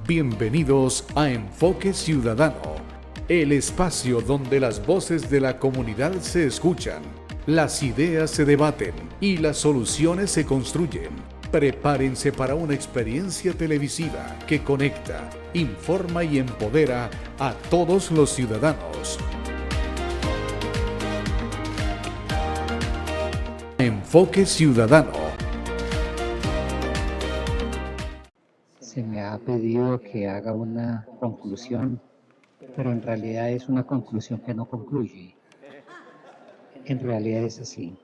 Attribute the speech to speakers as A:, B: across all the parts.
A: Bienvenidos a Enfoque Ciudadano, el espacio donde las voces de la comunidad se escuchan, las ideas se debaten y las soluciones se construyen. Prepárense para una experiencia televisiva que conecta, informa y empodera a todos los ciudadanos. Enfoque Ciudadano.
B: Se me ha pedido que haga una conclusión, pero en realidad es una conclusión que no concluye. En realidad es así.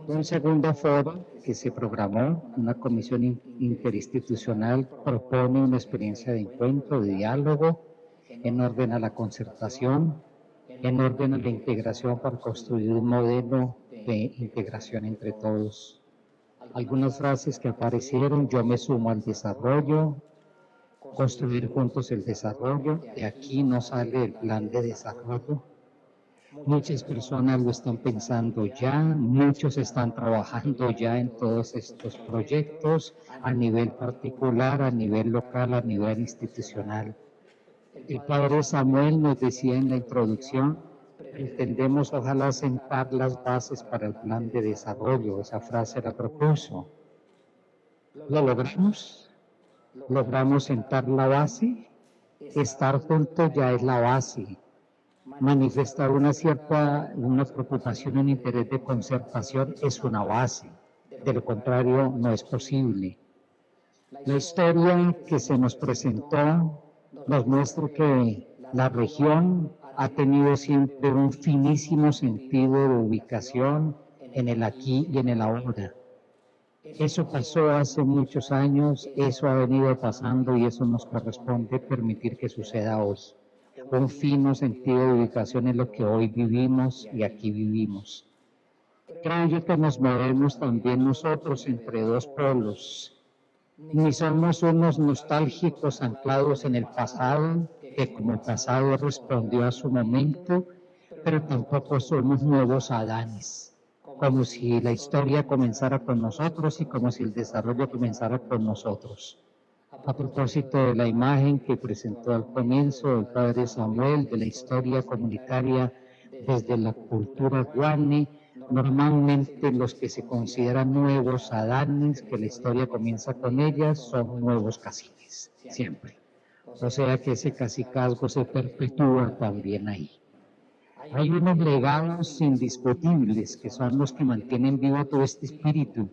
B: Un segundo foro que se programó, una comisión interinstitucional, propone una experiencia de encuentro, de diálogo, en orden a la concertación, en orden a la integración para construir un modelo de integración entre todos. Algunas frases que aparecieron: yo me sumo al desarrollo, construir juntos el desarrollo. De aquí no sale el plan de desarrollo. Muchas personas lo están pensando ya, muchos están trabajando ya en todos estos proyectos a nivel particular, a nivel local, a nivel institucional. El padre Samuel nos decía en la introducción: pretendemos ojalá sentar las bases para el plan de desarrollo. Esa frase la propuso. ¿Lo logramos? ¿Logramos sentar la base? Estar juntos ya es la base. Manifestar una preocupación, un interés de concertación es una base. De lo contrario, no es posible. La historia que se nos presentó nos muestra que la región ha tenido siempre un finísimo sentido de ubicación en el aquí y en el ahora. Eso pasó hace muchos años, eso ha venido pasando y eso nos corresponde permitir que suceda hoy. Un fino sentido de ubicación en lo que hoy vivimos y aquí vivimos. Creo yo que nos movemos también nosotros entre dos polos. Ni somos unos nostálgicos anclados en el pasado, que como el pasado respondió a su momento, pero tampoco somos nuevos Adanes, como si la historia comenzara con nosotros y como si el desarrollo comenzara con nosotros. A propósito de la imagen que presentó al comienzo el padre Samuel de la historia comunitaria desde la cultura guane, normalmente los que se consideran nuevos Adanes, que la historia comienza con ellas, son nuevos caciques, siempre. O sea que ese cacicazgo se perpetúa también ahí. Hay unos legados indiscutibles que son los que mantienen vivo todo este espíritu.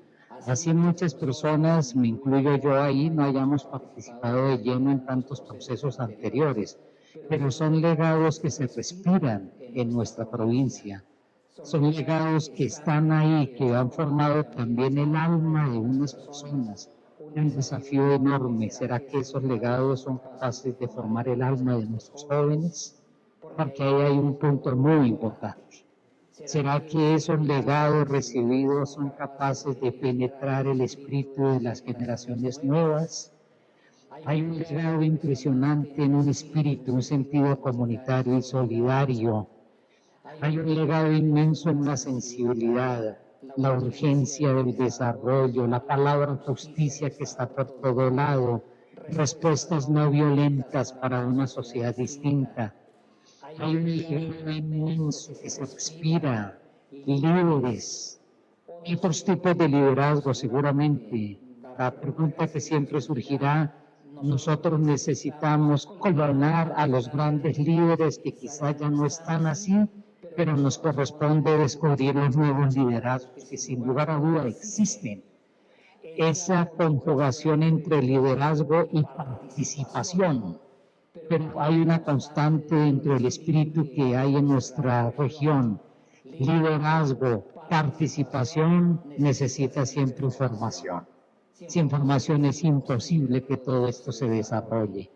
B: Así muchas personas, me incluyo yo ahí, no hayamos participado de lleno en tantos procesos anteriores, pero son legados que se respiran en nuestra provincia. Son legados que están ahí, que han formado también el alma de unas personas. Un desafío enorme. ¿Será que esos legados son capaces de formar el alma de nuestros jóvenes? Porque ahí hay un punto muy importante. ¿Será que esos legados recibidos son capaces de penetrar el espíritu de las generaciones nuevas? Hay un legado impresionante en un espíritu, un sentido comunitario y solidario. Hay un legado inmenso en la sensibilidad, la urgencia del desarrollo, la palabra justicia que está por todo lado, respuestas no violentas para una sociedad distinta. Hay un legado inmenso que se respira, líderes, otros tipos de liderazgo seguramente. La pregunta que siempre surgirá: nosotros necesitamos coronar a los grandes líderes que quizá ya no están así, pero nos corresponde descubrir los nuevos liderazgos que sin lugar a duda existen. Esa conjugación entre liderazgo y participación. Pero hay una constante entre el espíritu que hay en nuestra región. Liderazgo, participación, necesita siempre formación. Sin formación es imposible que todo esto se desarrolle.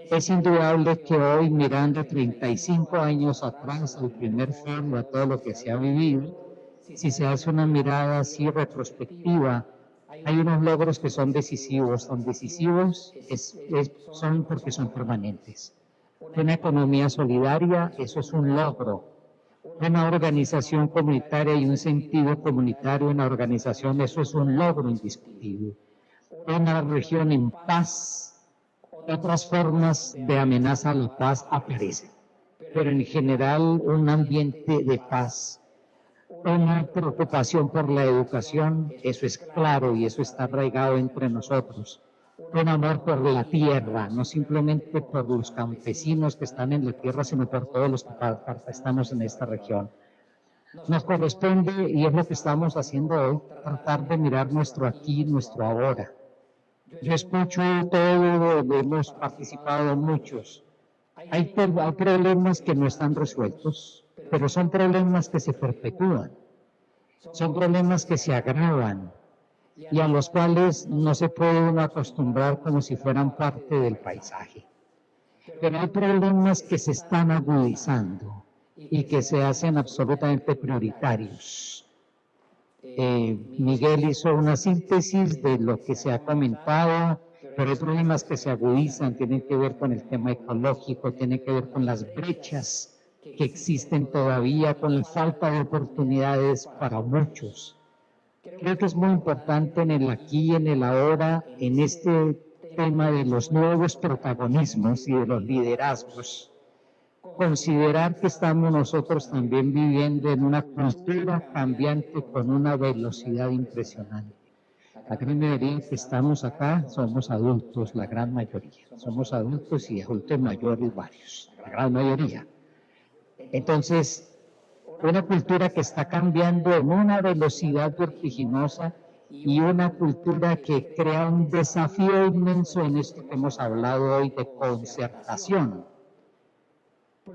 B: Es indudable que hoy, mirando 35 años atrás al primer foro, a todo lo que se ha vivido, si se hace una mirada así retrospectiva, hay unos logros que son decisivos. Son porque son permanentes. Una economía solidaria, eso es un logro. Una organización comunitaria y un sentido comunitario en la organización, eso es un logro indiscutible. una región en paz, otras formas de amenaza a la paz aparecen, pero en general un ambiente de paz, una preocupación por la educación, eso es claro y eso está arraigado entre nosotros. Un amor por la tierra, no simplemente por los campesinos que están en la tierra, sino por todos los que estamos en esta región. Nos corresponde, y es lo que estamos haciendo hoy, tratar de mirar nuestro aquí, nuestro ahora. Yo escucho todo, hemos participado muchos. Hay problemas que no están resueltos, pero son problemas que se perpetúan, son problemas que se agravan y a los cuales no se puede uno acostumbrar como si fueran parte del paisaje. Pero hay problemas que se están agudizando y que se hacen absolutamente prioritarios. Miguel hizo una síntesis de lo que se ha comentado, pero hay problemas que se agudizan, tienen que ver con el tema ecológico, tienen que ver con las brechas que existen todavía, con la falta de oportunidades para muchos. Creo que es muy importante en el aquí y en el ahora, en este tema de los nuevos protagonismos y de los liderazgos, considerar que estamos nosotros también viviendo en una cultura cambiante con una velocidad impresionante. La gran mayoría que estamos acá somos adultos, la gran mayoría. Somos adultos y adultos mayores varios, la gran mayoría. Entonces, una cultura que está cambiando en una velocidad vertiginosa y una cultura que crea un desafío inmenso en esto que hemos hablado hoy de concertación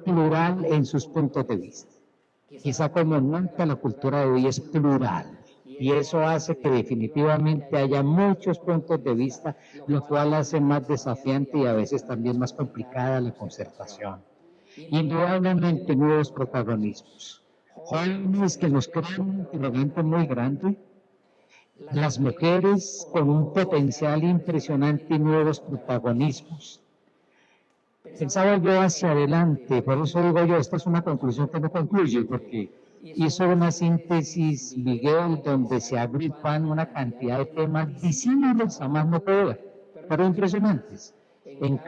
B: plural en sus puntos de vista. Quizá como nunca la cultura de hoy es plural y eso hace que definitivamente haya muchos puntos de vista, lo cual hace más desafiante y a veces también más complicada la concertación. Indudablemente nuevos protagonismos. Jóvenes que nos crean un interrogante muy grande, las mujeres con un potencial impresionante y nuevos protagonismos. Pensaba yo hacia adelante, por eso digo yo, esta es una conclusión que no concluye, porque hizo una síntesis Miguel donde se agrupan una cantidad de temas disímiles a más no poder, pero impresionantes. En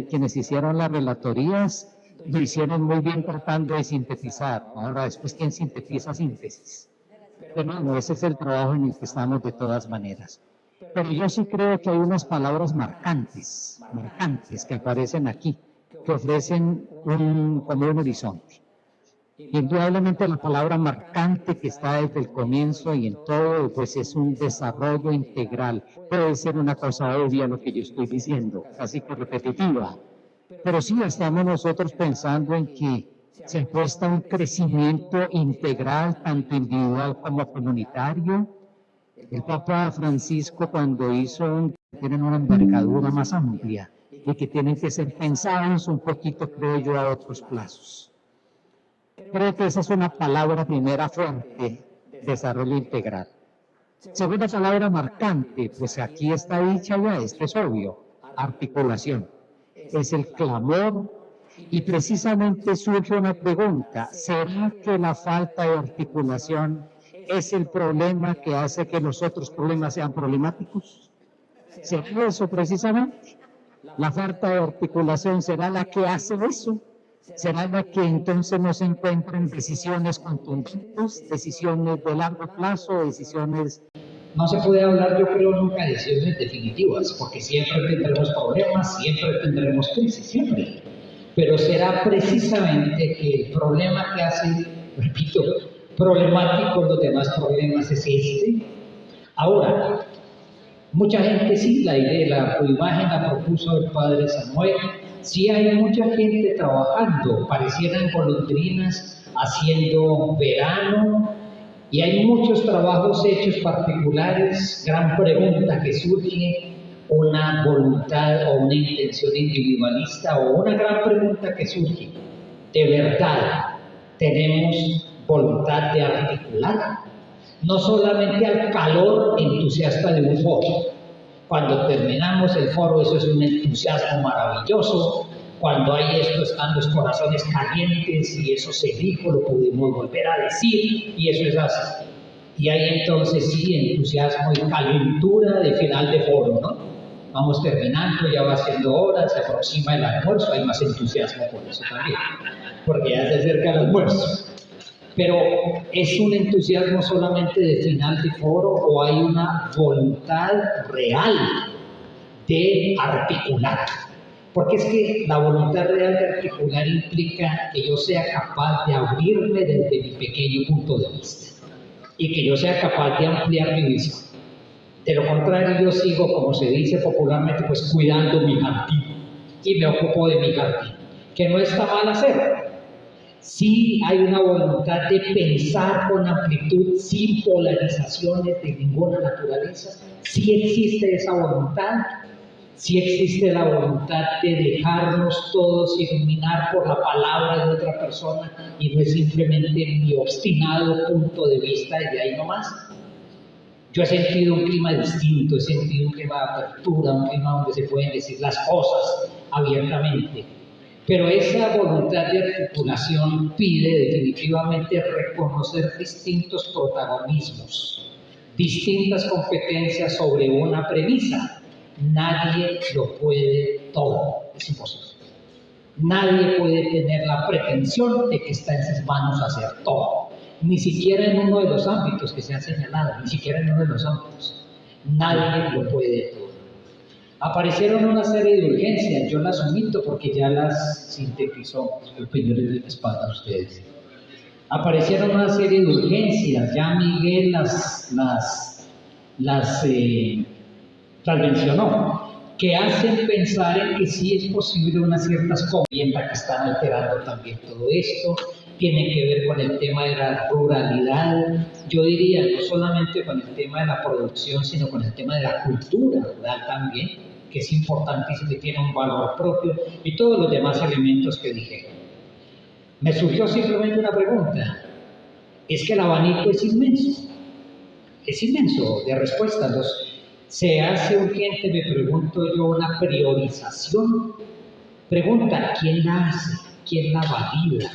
B: quienes hicieron las relatorías lo hicieron muy bien tratando de sintetizar. Ahora después, ¿quién sintetiza síntesis? Pero no, ese es el trabajo en el que estamos de todas maneras. Pero yo sí creo que hay unas palabras marcantes que aparecen aquí, que ofrecen como un horizonte. Indudablemente la palabra marcante que está desde el comienzo y en todo, pues es un desarrollo integral. Puede ser una cosa obvia lo que yo estoy diciendo, así que repetitiva. Pero sí estamos nosotros pensando en que se apuesta un crecimiento integral, tanto individual como comunitario. El Papa Francisco cuando tienen una envergadura más amplia y que tienen que ser pensados un poquito, creo yo, a otros plazos. Creo que esa es una palabra primera fuerte, desarrollo integral. Segunda palabra marcante, pues aquí está dicha ya, esto es obvio, articulación. Es el clamor y precisamente surge una pregunta, ¿será que la falta de articulación es el problema que hace que los otros problemas sean problemáticos? ¿Será eso precisamente? ¿La falta de articulación será la que hace eso? ¿Será la que entonces no se encuentran decisiones contundentes, decisiones de largo plazo, decisiones...
C: No se puede hablar, yo creo, nunca de decisiones definitivas, porque siempre tendremos problemas, siempre tendremos crisis, siempre. Pero será precisamente que el problema que hace, repito, problemático los demás problemas es este. Ahora, mucha gente sí, la imagen la propuso el padre Samuel, sí hay mucha gente trabajando, parecieran golondrinas haciendo verano, y hay muchos trabajos hechos particulares. Gran pregunta que surge, una voluntad o una intención individualista, o una gran pregunta que surge, ¿de verdad tenemos voluntad de articular? No solamente al calor entusiasta de un foro. Cuando terminamos el foro, eso es un entusiasmo maravilloso. Cuando hay esto, están los corazones calientes y eso se dijo, lo pudimos volver a decir y eso es así. Y hay entonces sí entusiasmo y calentura de final de foro, ¿no? Vamos terminando, ya va siendo hora, se aproxima el almuerzo, hay más entusiasmo por eso también, porque ya se acerca el almuerzo. Pero ¿es un entusiasmo solamente de final de foro o hay una voluntad real de articular? Porque es que la voluntad real de articular implica que yo sea capaz de abrirme desde mi pequeño punto de vista y que yo sea capaz de ampliar mi visión. De lo contrario, yo sigo, como se dice popularmente, pues cuidando mi jardín y me ocupo de mi jardín, que no está mal hacerlo. Sí hay una voluntad de pensar con amplitud, sin polarizaciones de ninguna naturaleza. Sí existe esa voluntad, sí existe la voluntad de dejarnos todos iluminar por la palabra de otra persona y no es simplemente mi obstinado punto de vista y de ahí nomás. Yo he sentido un clima distinto, he sentido un clima de apertura, un clima donde se pueden decir las cosas abiertamente. Pero esa voluntad de articulación pide definitivamente reconocer distintos protagonismos, distintas competencias sobre una premisa. Nadie lo puede todo, es imposible. Nadie puede tener la pretensión de que está en sus manos hacer todo, ni siquiera en uno de los ámbitos que se han señalado, ni siquiera en uno de los ámbitos. Nadie lo puede todo. Aparecieron una serie de urgencias, yo las omito porque ya las sintetizó, disculpen, yo les doy la espalda a ustedes. Aparecieron una serie de urgencias, ya Miguel las mencionó, que hacen pensar en que sí es posible unas ciertas convientas que están alterando también todo esto, tienen que ver con el tema de la ruralidad, yo diría no solamente con el tema de la producción, sino con el tema de la cultura rural también, que es importantísimo y tiene un valor propio, y todos los demás elementos que dije. Me surgió simplemente una pregunta, es que el abanico es inmenso de respuestas. Se hace urgente, me pregunto yo, una priorización. Pregunta, ¿quién la hace? ¿Quién la valida?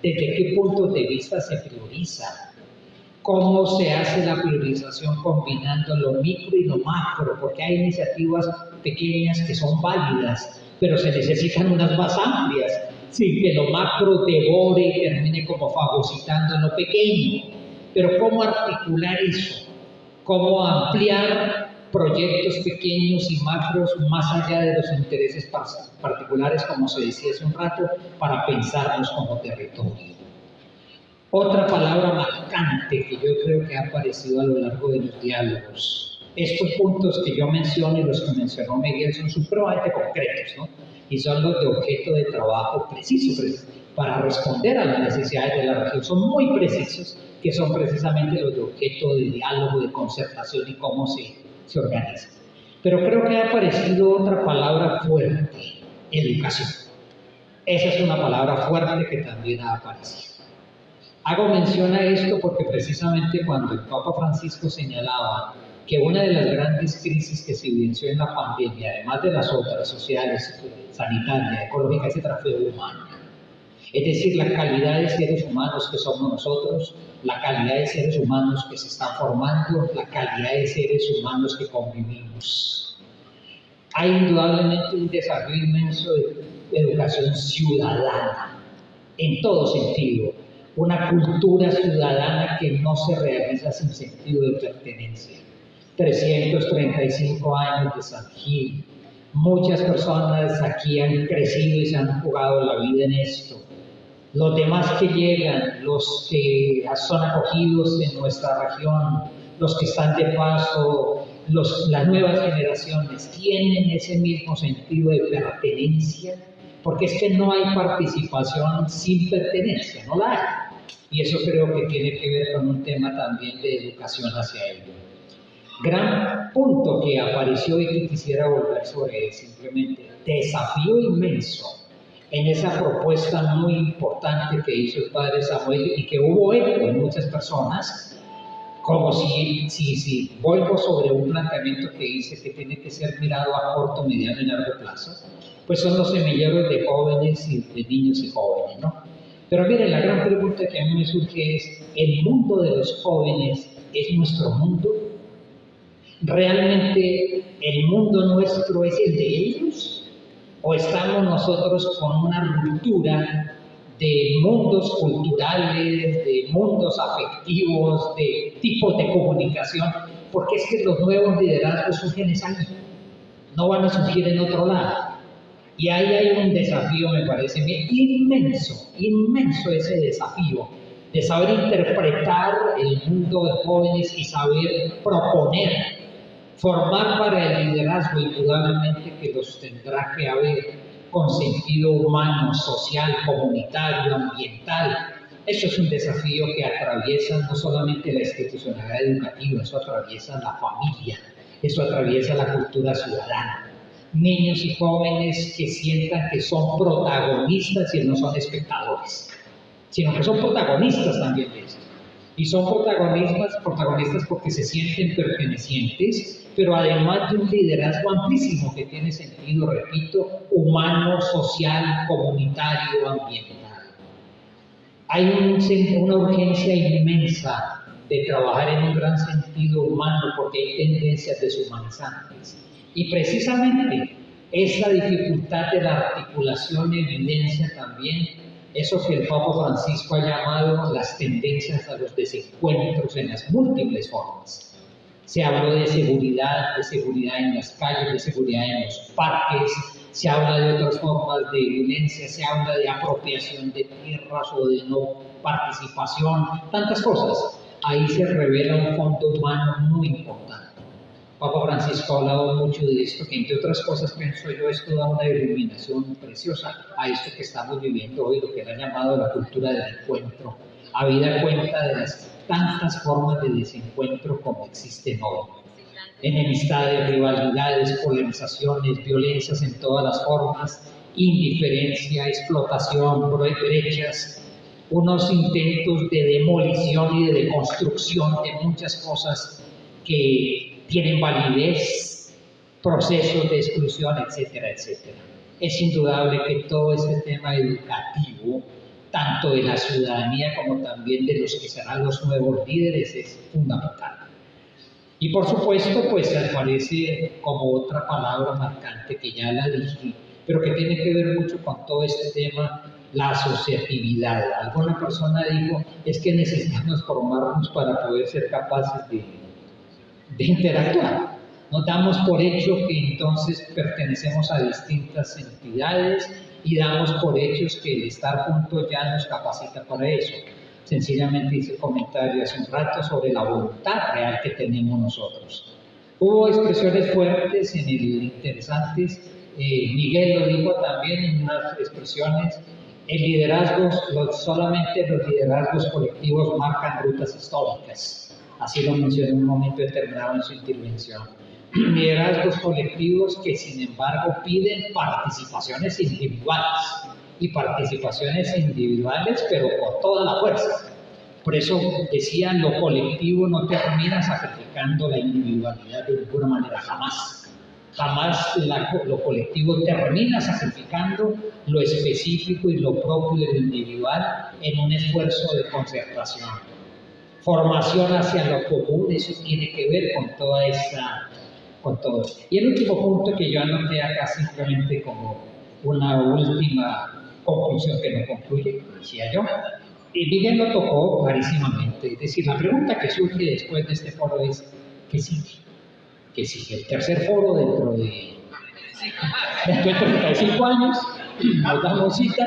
C: ¿Desde qué puntos de vista se prioriza? ¿Cómo se hace la priorización combinando lo micro y lo macro? Porque hay iniciativas pequeñas que son válidas, pero se necesitan unas más amplias, sin que lo macro devore y termine como fagocitando lo pequeño. Pero ¿cómo articular eso? ¿Cómo ampliar proyectos pequeños y macros más allá de los intereses particulares, como se decía hace un rato, para pensarnos como territorio? Otra palabra marcante que yo creo que ha aparecido a lo largo de los diálogos. Estos puntos que yo menciono y los que mencionó Miguel son supremamente concretos, ¿no? Y son los de objeto de trabajo preciso para responder a las necesidades de la región. Son muy precisos, que son precisamente los de objeto de diálogo, de concertación y cómo se organiza. Pero creo que ha aparecido otra palabra fuerte, educación. Esa es una palabra fuerte que también ha aparecido. Hago mención a esto porque precisamente cuando el Papa Francisco señalaba que una de las grandes crisis que se evidenció en la pandemia, además de las otras sociales, sanitarias, ecológicas, etc., fue humana. Es decir, la calidad de seres humanos que somos nosotros, la calidad de seres humanos que se están formando, la calidad de seres humanos que convivimos. Hay indudablemente un desafío inmenso de educación ciudadana, en todo sentido. Una cultura ciudadana que no se realiza sin sentido de pertenencia. 335 años de San Gil. Muchas personas aquí han crecido y se han jugado la vida en esto. Los demás que llegan, los que son acogidos en nuestra región, los que están de paso, las nuevas generaciones, ¿tienen ese mismo sentido de pertenencia? Porque es que no hay participación sin pertenencia, no la hay. Y eso creo que tiene que ver con un tema también de educación hacia ello. Gran punto que apareció y que quisiera volver sobre él, simplemente desafío inmenso en esa propuesta muy importante que hizo el padre Samuel y que hubo eco en muchas personas, como si vuelvo sobre un planteamiento que dice que tiene que ser mirado a corto, mediano y largo plazo, pues son los semilleros de jóvenes y de niños y jóvenes, ¿no? Pero miren, la gran pregunta que a mí me surge es, ¿el mundo de los jóvenes es nuestro mundo? ¿Realmente el mundo nuestro es el de ellos? ¿O estamos nosotros con una ruptura de mundos culturales, de mundos afectivos, de tipos de comunicación? Porque es que los nuevos liderazgos surgen ahí, no van a surgir en otro lado. Y ahí hay un desafío, me parece inmenso, inmenso ese desafío de saber interpretar el mundo de jóvenes y saber proponer, formar para el liderazgo, indudablemente que los tendrá que haber con sentido humano, social, comunitario, ambiental. Eso es un desafío que atraviesa no solamente la institucionalidad educativa, eso atraviesa la familia, eso atraviesa la cultura ciudadana. Niños y jóvenes que sientan que son protagonistas y no son espectadores, sino que son protagonistas también de esto. Y son protagonistas porque se sienten pertenecientes, pero además de un liderazgo amplísimo que tiene sentido, repito, humano, social, comunitario, ambiental. Hay una urgencia inmensa de trabajar en un gran sentido humano porque hay tendencias deshumanizantes. Y precisamente esa dificultad de la articulación evidencia también eso que el Papa Francisco ha llamado las tendencias a los desencuentros en las múltiples formas. Se habló de seguridad en las calles, de seguridad en los parques, se habla de otras formas de violencia, se habla de apropiación de tierras o de no participación, tantas cosas. Ahí se revela un fondo humano muy importante. Papa Francisco ha hablado mucho de esto, que entre otras cosas pienso yo, esto da una iluminación preciosa a esto que estamos viviendo hoy, lo que él ha llamado la cultura del encuentro, habida cuenta de las tantas formas de desencuentro como existen hoy. Enemistades, rivalidades, polarizaciones, violencias en todas las formas, indiferencia, explotación, brechas, unos intentos de demolición y de deconstrucción de muchas cosas que tienen validez, procesos de exclusión, etcétera, etcétera. Es indudable que todo este tema educativo, tanto de la ciudadanía como también de los que serán los nuevos líderes, es fundamental. Y por supuesto, pues aparece como otra palabra marcante que ya la dije, pero que tiene que ver mucho con todo este tema, la asociatividad. Alguna persona dijo, es que necesitamos formarnos para poder ser capaces de interactuar. Nos damos por hecho que entonces pertenecemos a distintas entidades y damos por hechos que el estar juntos ya nos capacita para eso. Sencillamente hice comentario hace un rato sobre la voluntad real que tenemos nosotros. Hubo expresiones fuertes en el interesantes, Miguel lo dijo también en unas expresiones, el liderazgo, solamente los liderazgos colectivos marcan rutas históricas. Así lo mencioné en un momento determinado en su intervención. Liderazgos colectivos que, sin embargo, piden participaciones individuales. Y participaciones individuales, pero con toda la fuerza. Por eso decían, lo colectivo no termina sacrificando la individualidad de ninguna manera, jamás. Jamás lo colectivo termina sacrificando lo específico y lo propio de lo individual en un esfuerzo de concertación. Formación hacia lo común, eso tiene que ver con toda esta, con todo. Y el último punto que yo anoté acá simplemente como una última conclusión que no concluye, decía yo, y Miguel lo tocó clarísimamente, es decir, la pregunta que surge después de este foro es, ¿qué sigue? ¿Qué sigue? El tercer foro dentro de 35 años, nos damos cita.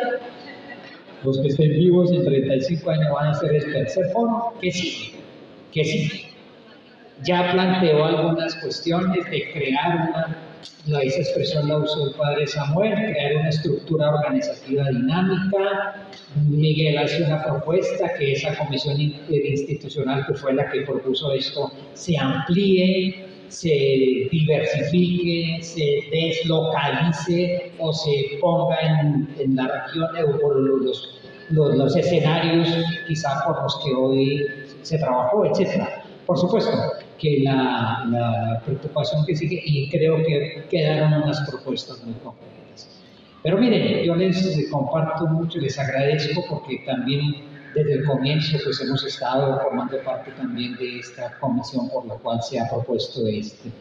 C: Los que estén vivos en 35 años van a ser el tercer foro. ¿Qué sigue? ¿Qué sigue? Ya planteó algunas cuestiones de crear esa expresión la usó el padre Samuel, crear una estructura organizativa dinámica. Miguel hace una propuesta que esa comisión interinstitucional que fue la que propuso esto se amplíe, se diversifique, se deslocalice o se ponga en la región o los escenarios quizá por los que hoy se trabajó, etc. Por supuesto que la preocupación que sigue, y creo que quedaron unas propuestas muy concretas. Pero miren, yo les comparto mucho, les agradezco porque también desde el comienzo pues hemos estado formando parte también de esta comisión por la cual se ha propuesto este.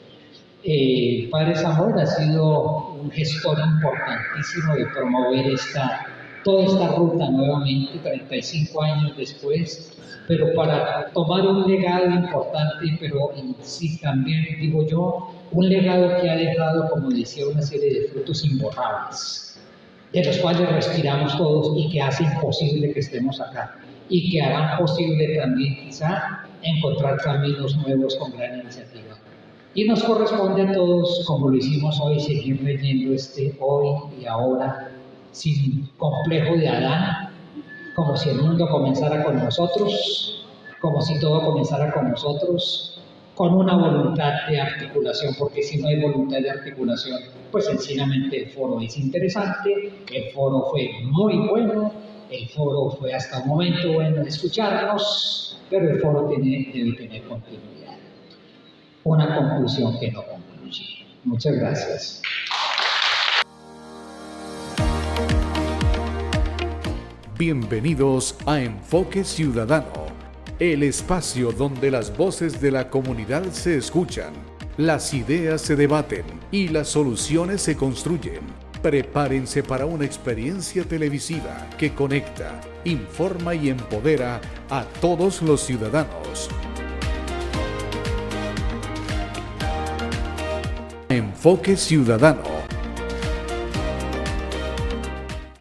C: Padre Zamora ha sido un gestor importantísimo de promover toda esta ruta nuevamente, 35 años después, pero para tomar un legado importante, pero sí también, digo yo, un legado que ha dejado, como decía, una serie de frutos imborrables, de los cuales respiramos todos y que hacen posible que estemos acá, y que harán posible también quizá encontrar caminos nuevos con gran iniciativa. Y nos corresponde a todos, como lo hicimos hoy, seguir leyendo hoy y ahora, sin complejo de Adán, como si el mundo comenzara con nosotros, como si todo comenzara con nosotros, con una voluntad de articulación, porque si no hay voluntad de articulación, pues sencillamente el foro es interesante, el foro fue muy bueno, el foro fue hasta un momento bueno de escucharnos, pero el foro debe tener continuidad. Una conclusión que no concluye. Muchas gracias.
A: Bienvenidos a Enfoque Ciudadano, el espacio donde las voces de la comunidad se escuchan, las ideas se debaten y las soluciones se construyen. Prepárense para una experiencia televisiva que conecta, informa y empodera a todos los ciudadanos. Enfoque Ciudadano.